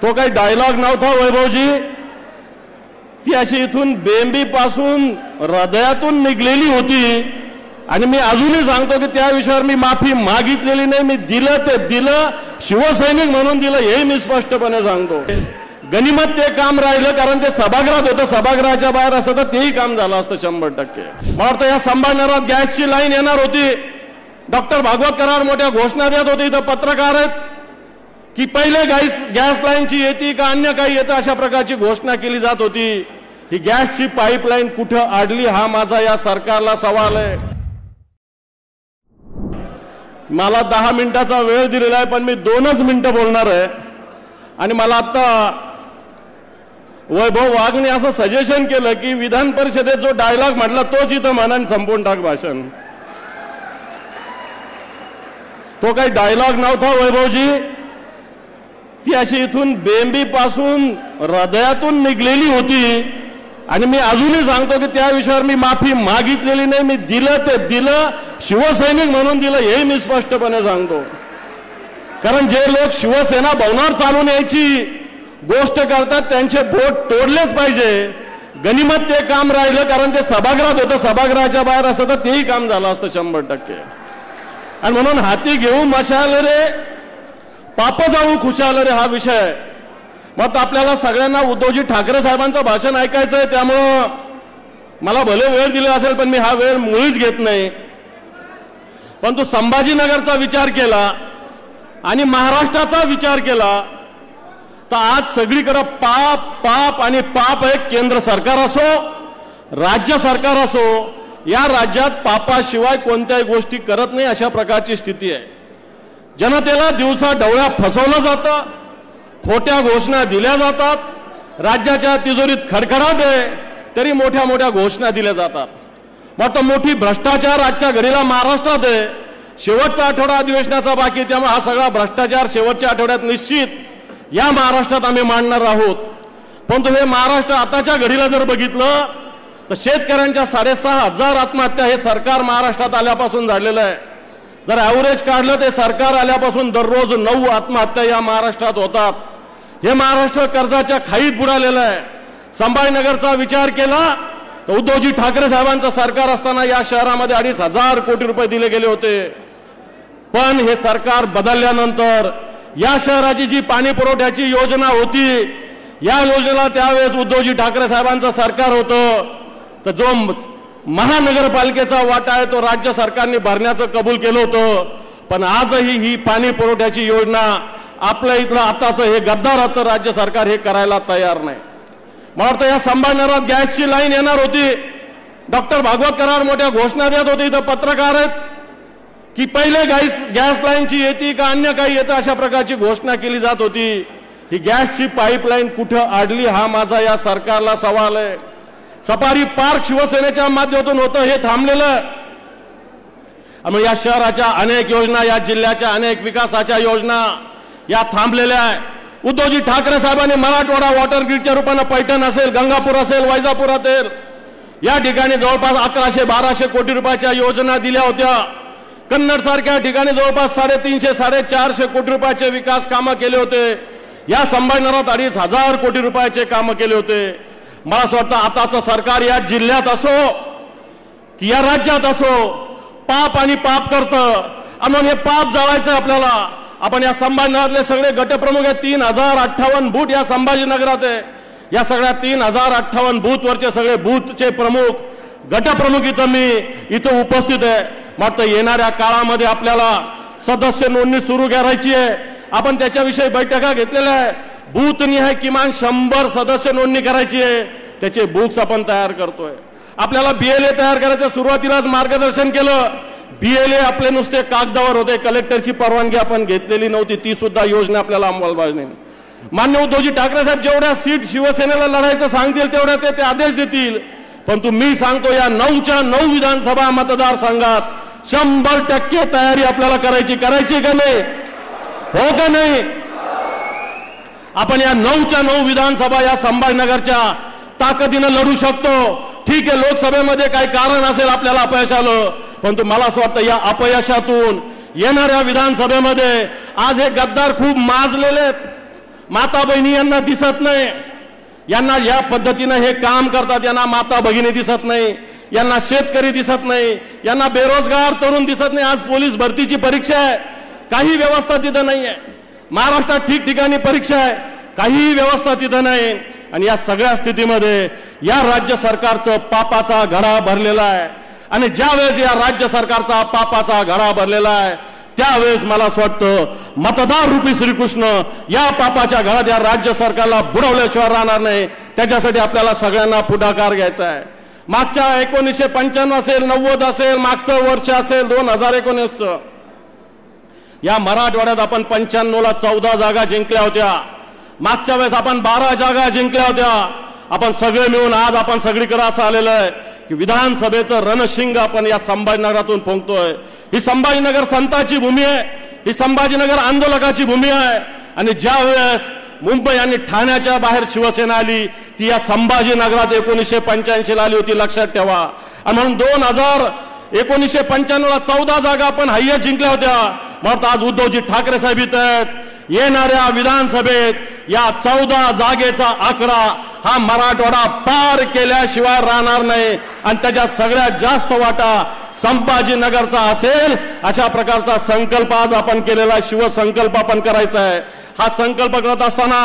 तो काही डायलॉग नव्हता वैभवजी, ती अशी इथून बेंबीपासून हृदयातून निघलेली होती आणि मी अजूनही सांगतो की त्या विषयावर मी माफी मागितलेली नाही, मी दिलं ते दिलं, शिवसैनिक म्हणून दिलं हे मी स्पष्टपणे सांगतो। गनिमत ते काम राहिलं कारण ते सभागृहात होतं, सभागृहाच्या बाहेर असतं तर तेही काम झालं असतं 100%। मला वाटतं या संभाजीनगरात गॅसची लाईन येणार होती, डॉक्टर भागवत कराड मोठ्या घोषणा देत होते, इथं पत्रकार आहेत की पहिले गॅस लाईनची येते का अन्य काही येतं अशा प्रकारची घोषणा केली जात होती। ही गॅसची पाईपलाईन कुठं अडली हा माझा या सरकारला सवाल आहे। मला 10 मिनिटाचा वेळ दिलेला आहे पण मी 2च मिनिटं बोलणार आहे आणि मला आता वैभव वाघने असं सजेशन केलं की विधान परिषदेत जो डायलॉग म्हटला तोच इथं मनाने संपवून टाक भाषण। तो काही डायलॉग नव्हता वैभवजी, ती अशी इथून बेंबीपासून हृदयातून निघलेली होती आणि मी अजूनही सांगतो की त्या विषयावर मी माफी मागितलेली नाही, मी दिलं ते दिलं, शिवसैनिक म्हणून दिलं हे मी स्पष्टपणे सांगतो। कारण जे लोक शिवसेना भवनावर चालून यायची गोष्ट करतात त्यांचे बोट तोडलेच पाहिजे। गनिमत ते काम राहिलं कारण ते सभागृहात होतं, सभागृहाच्या बाहेर असतं तर तेही काम झालं असतं 100%। आणि म्हणून हाती घेऊन मशाल रे पाप जाऊ खुशाल रे हा विषय। मग आपल्याला सगळ्यांना उद्धवजी ठाकरे साहेबांचं भाषण ऐकायचं आहे, त्यामुळं मला भले वेळ दिला असेल पण मी हा वेळ मुळीच घेत नाही। पण तू संभाजीनगरचा विचार केला आणि महाराष्ट्राचा विचार केला तर आज सगळीकडे पाप पाप आणि पाप आहे। केंद्र सरकार असो राज्य सरकार असो, या राज्यात पापाशिवाय कोणत्याही गोष्टी करत नाही अशा प्रकारची स्थिती आहे। जनतेला दिवसा ढवळ्या फसवलं जातं, खोट्या घोषणा दिल्या जातात, राज्याच्या तिजोरीत खडखडाट आहे तरी मोठ्या मोठ्या घोषणा दिल्या जातात। मग मोठी भ्रष्टाचार आजच्या घडीला महाराष्ट्रात आहे। शेवटचा आठवडा अधिवेशनाचा बाकी, त्यामुळे हा सगळा भ्रष्टाचार शेवटच्या आठवड्यात निश्चित या महाराष्ट्रात आम्ही मांडणार आहोत। परंतु हे महाराष्ट्र आताच्या घडीला जर बघितलं तर शेतकऱ्यांच्या 6,500 आत्महत्या हे सरकार महाराष्ट्रात आल्यापासून झालेलं आहे। जर ॲव्हरेज काढलं ते सरकार आल्यापासून दररोज 9 आत्महत्या या महाराष्ट्रात होतात। हे महाराष्ट्र कर्जाच्या खाईत बुडालेलं आहे। संभाजीनगरचा विचार केला तर उद्धवजी ठाकरे साहेबांचं सरकार असताना या शहरामध्ये 2,500 कोटी रुपये दिले गेले होते। पण हे सरकार बदलल्यानंतर या शहराची जी पाणी पुरवठ्याची योजना होती, या योजनेला त्यावेळेस उद्धवजी ठाकरे साहेबांचं सरकार होतं, तर जो महानगरपालिकेचा वाटा आहे तो राज्य सरकारने भरण्याचं कबूल केलं होतं। पण आजही ही पाणी पुरवठ्याची योजना आपल्या इथलं आताचं हे गद्दाराचं राज्य सरकार हे करायला तयार नाही। मला वाटतं या संभाजीनगरात गॅसची लाईन येणार होती, डॉक्टर भागवत कराड मोठ्या घोषणा देत होते, इथं पत्रकार आहेत की पहिले गॅस लाईनची येते का अन्य काही येतं अशा प्रकारची घोषणा केली जात होती। ही गॅसची पाईपलाईन कुठं अडली हा माझा या सरकारला सवाल आहे। सफारी पार्क शिवसेनेच्या माध्यमातून होतं हे थांबलेलं, आणि या शहराच्या अनेक योजना, या जिल्ह्याच्या अनेक विकासाच्या योजना या थांबलेल्या आहे। उद्धवजी ठाकरे साहेबांनी मराठवाडा वॉटर ग्रीडच्या रूपाने पैठण असेल, गंगापूर असेल, वैजापूर असेल या ठिकाणी जवळपास 1100-1200 कोटी रुपयाच्या योजना दिल्या होत्या। कन्नड सारख्या ठिकाणी जवळपास 350-450 कोटी रुपयाचे विकास कामं केले होते। या संभाजीनगरात 2,500 कोटी रुपयाचे कामं केले होते। मला असं वाटतं आताचं सरकार या जिल्ह्यात असो की या राज्यात असो पाप आणि पाप करतं, आणि हे पाप जाळायचं आपल्याला। आपण या संभाजीनगरातले सगळे गटप्रमुख आहेत, 3,058 बूथ या संभाजीनगरात आहे। या सगळ्या 3,058 बूथवरचे सगळे बूथचे प्रमुख गटप्रमुख इथं उपस्थित आहे। मात्र येणाऱ्या काळामध्ये आपल्याला सदस्य नोंदणी सुरू करायची आहे। आपण त्याच्याविषयी बैठका घेतलेल्या आहे। बूथनिहाय किमान 100 सदस्य नोंदणी करायची आहे, त्याचे बुक्स आपण तयार करतोय। आपल्याला BLA तयार करायचं सुरुवातीलाच मार्गदर्शन केलं। BLA आपले नुसते कागदावर होते, कलेक्टरची परवानगी आपण घेतलेली नव्हती, ती सुद्धा योजना आपल्याला अंमलबजावणी। मान्य उद्धवजी ठाकरे साहेब जेवढ्या सीट शिवसेनेला लढायचं सांगतील तेवढ्या ते आदेश देतील। परंतु मी सांगतो या 9च्या 9 विधानसभा मतदारसंघात 100% तयारी आपल्याला करायची का नाही, हो का नाही? आपण या 9च्या 9 विधानसभा या संभाजीनगरच्या ताकदीने लढू शकतो। ठीक आहे, लोकसभेमध्ये काही कारण असेल आपल्याला अपयश आलं, परंतु मला असं वाटतं या अपयशातून येणाऱ्या विधानसभेमध्ये आज हे गद्दार खूप माजलेले आहेत। माता बहिणी यांना दिसत नाही, यांना या पद्धतीने हे काम करतात यांना माता भगिनी दिसत नाही, यांना शेतकरी दिसत नाही, यांना बेरोजगार तरुण दिसत नाही। आज पोलीस भरतीची परीक्षा आहे, काही व्यवस्था तिथं नाही आहे। महाराष्ट्रात ठिकठिकाणी परीक्षा आहे, काही व्यवस्था तिथं नाही। आणि या सगळ्या स्थितीमध्ये या राज्य सरकारचं पापाचा घडा भरलेला आहे। आणि ज्यावेळेस या राज्य सरकारचा पापाचा घडा भरलेला आहे त्यावेळेस मला असं वाटतं मतदार रूपी श्रीकृष्ण या पापाच्या घरात या राज्य सरकारला बुडवल्याशिवाय राहणार नाही। त्याच्यासाठी आपल्याला सगळ्यांना पुढाकार घ्यायचा आहे। मागच्या 1995 असेल, 90 असेल, मागचं वर्ष असेल 2019चं, या मराठवाड्यात आपण 95ला 14 जागा जिंकल्या होत्या। मागच्या वेळेस आपण 12 जागा जिंकल्या होत्या। आपण सगळे मिळून आज आपण सगळीकडे असं आलेलं आहे की विधानसभेचं रणशिंग आपण या संभाजीनगरातून फुंकतोय। ही संभाजीनगर संताची भूमी आहे, ही संभाजीनगर आंदोलकाची भूमी आहे। आणि ज्या वेळेस मुंबई आणि ठाण्याच्या बाहेर शिवसेना आली ती या संभाजीनगरात 1985ला आली होती, लक्षात ठेवा। आणि म्हणून 1995ला 14 जागा आपण हाय्य जिंकल्या होत्या। म्हणून आज उद्धवजी ठाकरे साहेब इथं आहेत। येणाऱ्या विधानसभेत या 14 जागेचा आकडा हा मराठवाडा पार केल्याशिवाय राहणार नाही। आणि त्याच्यात सगळ्यात जास्त वाटा संभाजीनगरचा असेल अशा प्रकारचा संकल्प आज आपण केलेला शिवसंकल्प आपण करायचा आहे। हा संकल्प करत असताना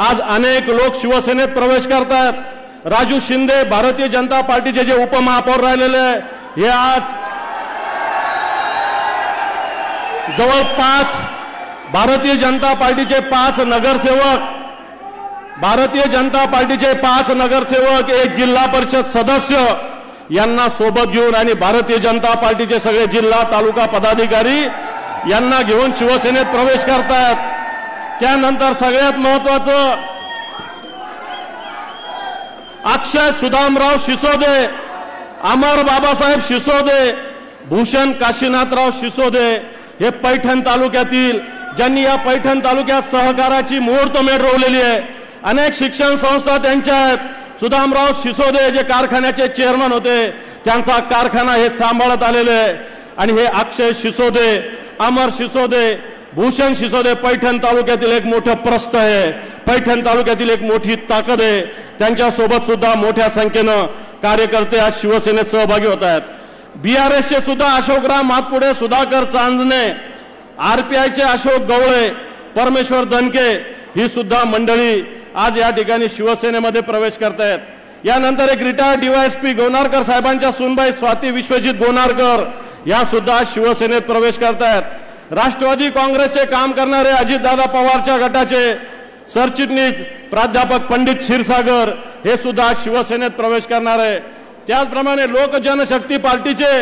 आज अनेक लोक शिवसेनेत प्रवेश करतात। राजू शिंदे भारतीय जनता पार्टीचे जे उपमहापौर राहिलेले हे आज जवळपास भारतीय जनता पार्टीचे 5 नगरसेवक, एक जिल्हा परिषद सदस्य यांना सोबत घेऊन आणि भारतीय जनता पार्टीचे सगळे जिल्हा तालुका पदाधिकारी यांना घेऊन शिवसेनेत प्रवेश करतात। त्यानंतर सगळ्यात महत्त्वाचं अक्षय सुदामराव शिसोदे, अमर बाबासाहेब शिसोदे, भूषण काशीनाथराव शिसोदे हे पैठण तालुक्यातील, ज्यांनी या पैठण तालुक्यात सहकाराची मुहूर्तमेढ रोवलेली आहे। अनेक शिक्षण संस्था त्यांच्या आहेत। सुदामराव शिसोदे जे कारखान्याचे चेअरमन होते त्यांचा कारखाना हे सांभाळत आलेले आहे। आणि हे अक्षय शिसोदे, अमर शिसोदे, भूषण शिसोदे पैठण तालुक्यातील एक मोठं प्रस्थ आहे, पैठण तालुक्यातील एक मोठी ताकद आहे। त्यांच्यासोबत सुद्धा मोठ्या संख्येनं कार्यकर्ते आज शिवसेनेत सहभागी होत आहेत। बीआरएसचे सुद्धा अशोकराव मातपुडे, सुधाकर चांदणे, आरपीआयचे अशोक गवळे, परमेश्वर दनके ही सुद्धा मंडळी आज या ठिकाणी शिवसेनेमध्ये प्रवेश करतायत। यानंतर एक रिटायर्ड डीवायएसपी गोनारकर साहेबांच्या सुनबाई स्वाती विश्वजित गोनारकर या सुद्धा शिवसेनेत प्रवेश करतायत। राष्ट्रवादी काँग्रेसचे काम करणारे अजितदादा पवारच्या गटाचे सरचिटणीस प्राध्यापक पंडित क्षीरसागर हे सुद्धा शिवसेनेत प्रवेश करणार आहे। त्याचप्रमाणे लोक जनशक्ती पार्टीचे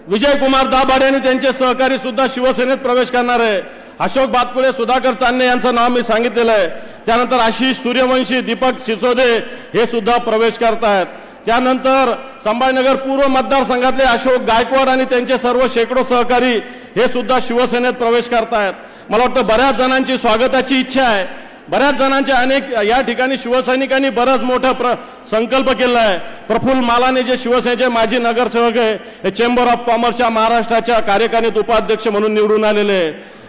विजयकुमार दाभाडे आणि त्यांचे सहकारी सुद्धा शिवसेनेत प्रवेश करणार आहे। अशोक बातकुळे, सुधाकर चांदणे यांचं नाव मी सांगितलेलं आहे। त्यानंतर आशिष सूर्यवंशी, दीपक सिसोदे हे सुद्धा प्रवेश करतायत। त्यानंतर संभाजीनगर पूर्व मतदारसंघातले अशोक गायकवाड आणि त्यांचे सर्व शेकडो सहकारी हे सुद्धा शिवसेनेत प्रवेश करतायत। मला वाटतं बऱ्याच जणांची स्वागताची इच्छा आहे, बऱ्याच जणांचे अनेक या ठिकाणी शिवसैनिकांनी बराच मोठा संकल्प केला आहे। प्रफुल्ल मालाने जे शिवसेनेचे माजी नगरसेवक आहे हे चेंबर ऑफ कॉमर्सच्या महाराष्ट्राच्या कार्यकारिणीत उपाध्यक्ष म्हणून निवडून आलेले।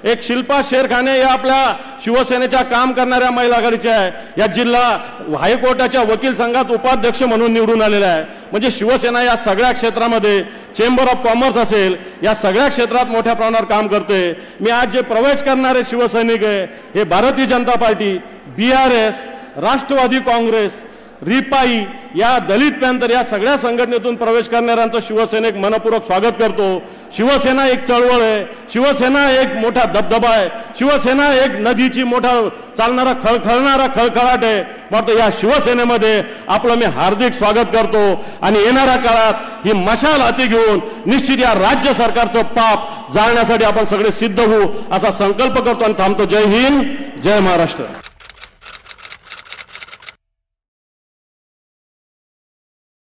एक शिल्पा शेरखाने या आपल्या शिवसेनेच्या काम करणाऱ्या महिला आघाडीच्या आहे, या जिल्हा हायकोर्टाच्या वकील संघात उपाध्यक्ष म्हणून निवडून आलेल्या आहे। म्हणजे शिवसेना या सगळ्या क्षेत्रामध्ये, चेंबर ऑफ कॉमर्स असेल, या सगळ्या क्षेत्रात मोठ्या प्रमाणावर काम करते। मी आज जे प्रवेश करणारे शिवसैनिक आहे हे भारतीय जनता पार्टी, बीआरएस, राष्ट्रवादी काँग्रेस, रिपाई या दलित पॅंथर या सगळ्या संघटनेतून प्रवेश करणाऱ्यांचं शिवसेनेक मनपूर्वक स्वागत करतो। शिवसेना एक चळवळ आहे, शिवसेना एक मोठा दबदबा आहे, शिवसेना एक नदीची मोठा चालणारा खळखळणारा खळखळाट आहे। मात्र या शिवसेनेमध्ये आपलं मी हार्दिक स्वागत करतो आणि येणाऱ्या काळात ही मशाल हाती घेऊन निश्चित या राज्य सरकारचं पाप जाळण्यासाठी आपण सगळे सिद्ध होऊ असा संकल्प करतो आणि थांबतो। जय हिंद, जय महाराष्ट्र।